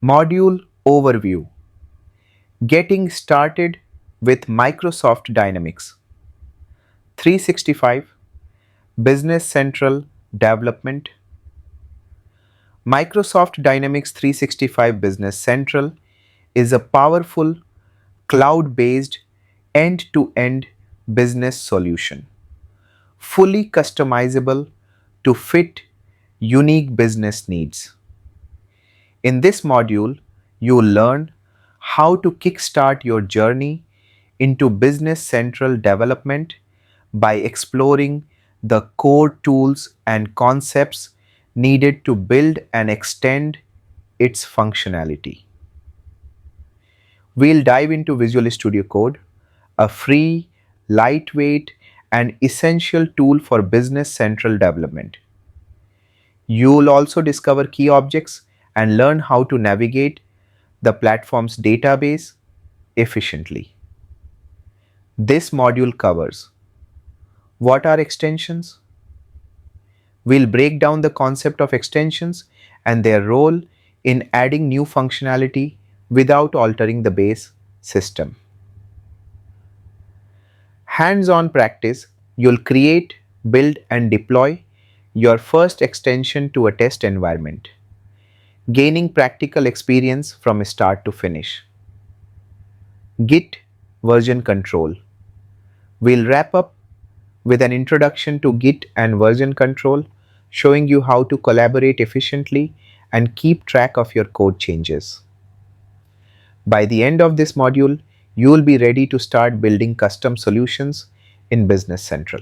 Module Overview. Getting started with Microsoft Dynamics 365 Business Central Development. Microsoft Dynamics 365 Business Central is a powerful cloud-based end-to-end business solution, fully customizable to fit unique business needs. In this module, you will learn how to kickstart your journey into Business Central development by exploring the core tools and concepts needed to build and extend its functionality. We'll dive into Visual Studio Code, a free, lightweight, and essential tool for Business Central development. You'll also discover key objects and learn how to navigate the platform's database efficiently. This module covers what are extensions. We'll break down the concept of extensions and their role in adding new functionality without altering the base system. Hands-on practice, you'll create, build, and deploy your first extension to a test environment, gaining practical experience from start to finish. Git version control. We'll wrap up with an introduction to Git and version control, showing you how to collaborate efficiently and keep track of your code changes. By the end of this module, you will be ready to start building custom solutions in Business Central.